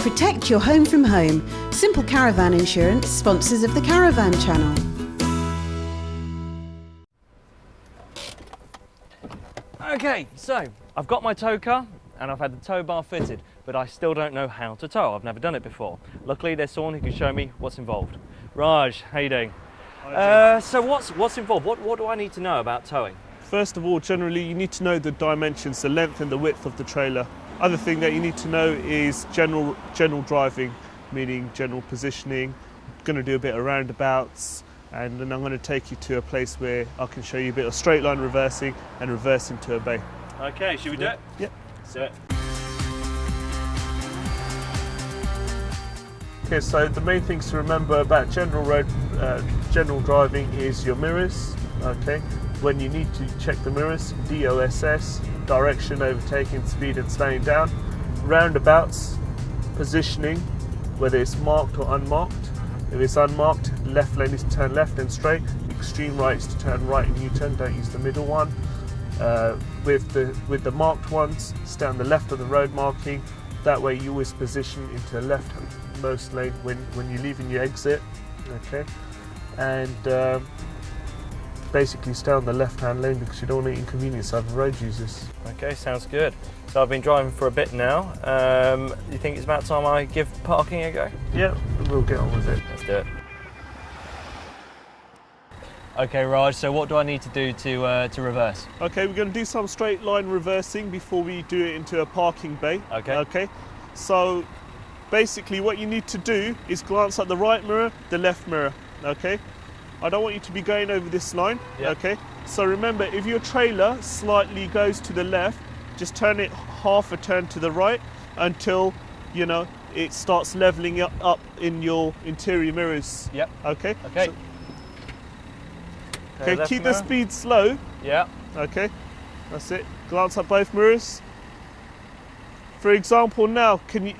Protect your home from home. Simple Caravan Insurance, sponsors of the Caravan channel. Okay, so I've got my tow car and I've had the tow bar fitted, but I still don't know how to tow. I've never done it before. Luckily there's someone who can show me what's involved. Raj, how you doing? So what's involved? What do I need to know about towing? First of all, generally you need to know the dimensions, the length and the width of the trailer. Other thing that you need to know is general driving, meaning general positioning. I'm going to do a bit of roundabouts, and then I'm going to take you to a place where I can show you a bit of straight line reversing and reversing to a bay. Okay, should we do it? Yep. Let's do it. Okay, so the main things to remember about general driving is your mirrors. Okay, when you need to check the mirrors, DOSS, direction, overtaking, speed and slowing down. Roundabouts, positioning, whether it's marked or unmarked. If it's unmarked, left lane is to turn left and straight. Extreme right is to turn right and U-turn. Don't use the middle one. With the marked ones, stay on the left of the road marking. That way you always position into the leftmost lane when you leave and you exit. Okay, and basically stay on the left-hand lane because you don't want to inconvenience other road users. Okay, sounds good. So I've been driving for a bit now. You think it's about time I give parking a go? Yeah, we'll get on with it. Let's do it. Okay, Raj, so what do I need to do to reverse? Okay, we're going to do some straight line reversing before we do it into a parking bay. Okay. Okay, so basically what you need to do is glance at the right mirror, the left mirror. Okay, I don't want you to be going over this line. Yep. Okay, so remember, if your trailer slightly goes to the left, just turn it half a turn to the right until, you know, it starts leveling up in your interior mirrors. Yep. Okay. Okay. So, okay, keep the speed slow. Yeah. Okay, that's it. Glance at both mirrors. For example, now can you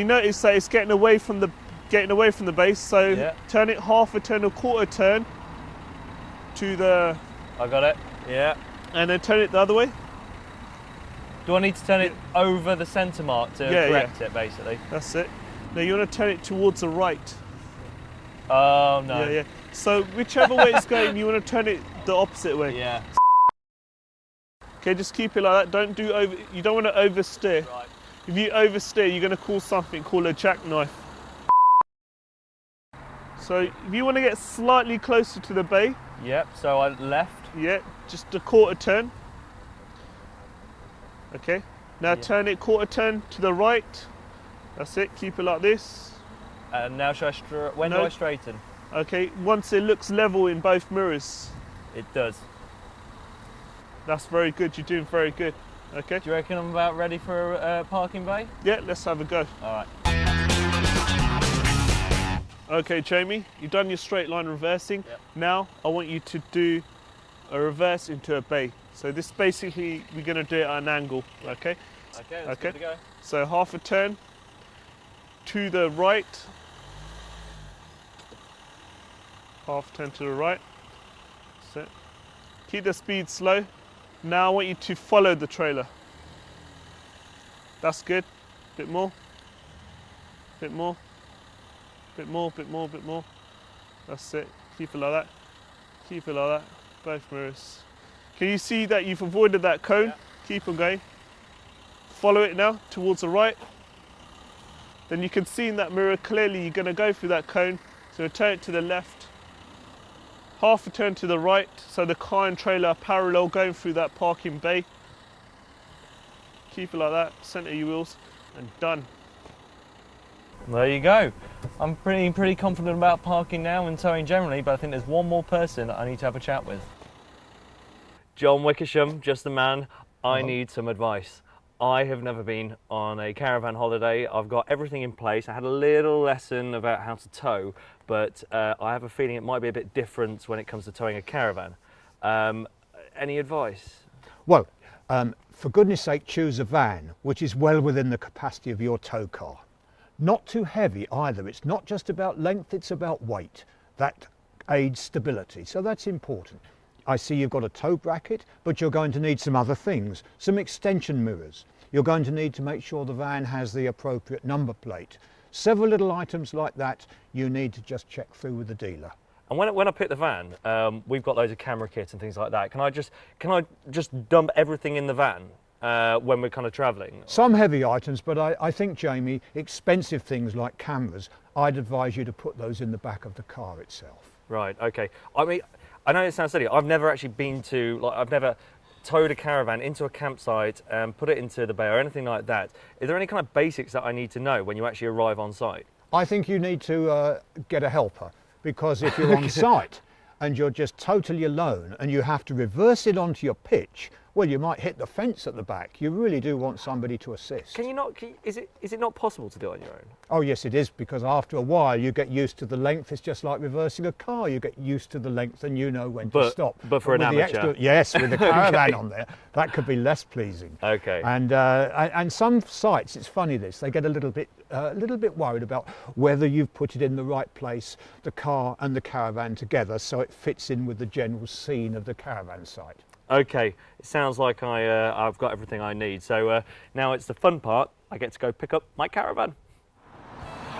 notice that it's getting away from the base? So yeah. Turn it half a turn or quarter turn to the. I got it. Yeah. And then turn it the other way. Do I need to turn it over the centre mark to correct it, basically? That's it. Now you want to turn it towards the right. Oh no. Yeah, yeah. So whichever way it's going, you want to turn it the opposite way. Yeah. Okay, just keep it like that. Don't do over. You don't want to oversteer. Right. If you oversteer, you're going to cause something called a jackknife. So if you want to get slightly closer to the bay. Yep. So I left. Yeah, just a quarter turn. Okay. Now turn it quarter turn to the right. That's it. Keep it like this. And now should when do I straighten? Okay, once it looks level in both mirrors. It does. That's very good, you're doing very good. Okay. Do you reckon I'm about ready for a parking bay? Yeah, let's have a go. All right. Okay, Jamie, you've done your straight line reversing. Yep. Now I want you to do a reverse into a bay. So this basically, we're going to do it at an angle, okay? Okay, let's give it a go. So half a turn to the right. Half turn to the right. That's it. Keep the speed slow. Now I want you to follow the trailer. That's good. Bit more. Bit more. Bit more, bit more, bit more. That's it. Keep it like that. Keep it like that. Both mirrors. Can you see that you've avoided that cone? Yeah. Keep on going. Follow it now towards the right. Then you can see in that mirror clearly you're going to go through that cone. So turn it to the left. Half a turn to the right, so the car and trailer are parallel going through that parking bay. Keep it like that, centre your wheels, and done. There you go. I'm pretty confident about parking now and towing generally, but I think there's one more person I need to have a chat with. John Wickersham, just the man. I need some advice. I have never been on a caravan holiday. I've got everything in place. I had a little lesson about how to tow, but I have a feeling it might be a bit different when it comes to towing a caravan. Any advice? Well, for goodness sake, choose a van which is well within the capacity of your tow car. Not too heavy either. It's not just about length, it's about weight. That aids stability, so that's important. I see you've got a tow bracket, but you're going to need some other things, some extension mirrors. you're going to need to make sure the van has the appropriate number plate. Several little items like that you need to just check through with the dealer. And when I pick the van, we've got loads of camera kit and things like that. Can I just dump everything in the van when we're kind of travelling? Some heavy items, but I think, Jamie, expensive things like cameras, I'd advise you to put those in the back of the car itself. Right, okay. I mean, I know it sounds silly. I've never actually been to, I've never towed a caravan into a campsite and put it into the bay or anything like that. Is there any kind of basics that I need to know when you actually arrive on site? I think you need to get a helper, because if you're on site and you're just totally alone and you have to reverse it onto your pitch, well, you might hit the fence at the back. You really do want somebody to assist. Is it not possible to do it on your own? Oh yes, it is, because after a while you get used to the length. It's just like reversing a car. You get used to the length and you know when to stop. But for an amateur? Yes, with the Caravan on there, that could be less pleasing. Okay. And some sites, it's funny this, they get a little bit worried about whether you've put it in the right place, the car and the caravan together, so it fits in with the general scene of the caravan site. Okay, it sounds like I've got everything I need. So now it's the fun part. I get to go pick up my caravan.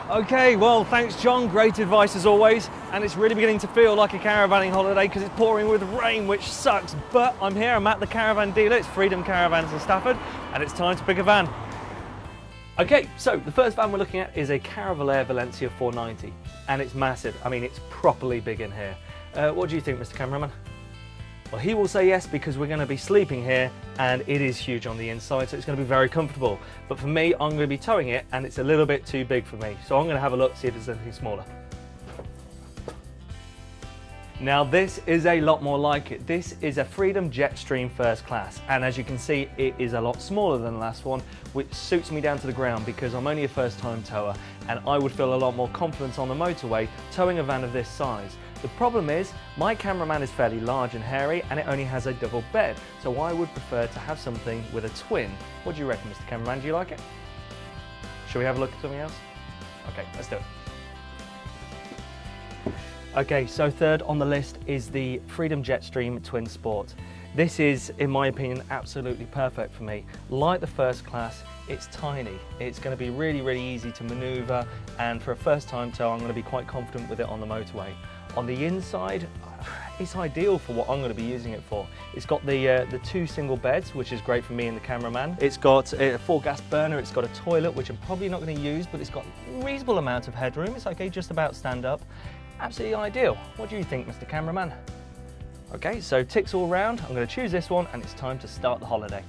Okay, well, thanks, John. Great advice as always. And it's really beginning to feel like a caravanning holiday because it's pouring with rain, which sucks. But I'm here, I'm at the caravan dealer. It's Freedom Caravans in Stafford, and it's time to pick a van. Okay, so the first van we're looking at is a Caravan Valencia 490, and it's massive. I mean, it's properly big in here. What do you think, Mr. Cameraman? Well, he will say yes, because we're going to be sleeping here and it is huge on the inside, so it's going to be very comfortable. But for me, I'm going to be towing it and it's a little bit too big for me. So I'm going to have a look, see if there's anything smaller. Now this is a lot more like it. This is a Freedom Jetstream First Class, and as you can see, it is a lot smaller than the last one, which suits me down to the ground because I'm only a first time tower and I would feel a lot more confidence on the motorway towing a van of this size. The problem is, my cameraman is fairly large and hairy and it only has a double bed, so I would prefer to have something with a twin. What do you reckon, Mr. Cameraman? Do you like it? Shall we have a look at something else? Okay, let's do it. Okay, so third on the list is the Freedom Jetstream Twin Sport. This is, in my opinion, absolutely perfect for me. Like the First Class, it's tiny. It's going to be really, really easy to maneuver, and for a first time tow, I'm going to be quite confident with it on the motorway. On the inside, it's ideal for what I'm going to be using it for. It's got the two single beds, which is great for me and the cameraman. It's got a 4-gas burner, it's got a toilet, which I'm probably not going to use, but it's got a reasonable amount of headroom. It's okay, just about stand up. Absolutely ideal. What do you think, Mr. Cameraman? Okay, so ticks all round. I'm going to choose this one and it's time to start the holiday.